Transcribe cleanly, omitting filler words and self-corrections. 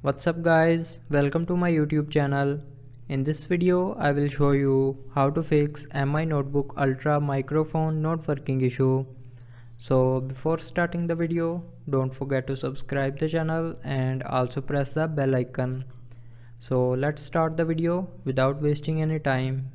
What's up guys, welcome to my YouTube channel. In this video I will show you how to fix Mi Notebook Ultra microphone not working issue. So before starting the video, don't forget to subscribe the channel and also press the bell icon. So let's start the video without wasting any time.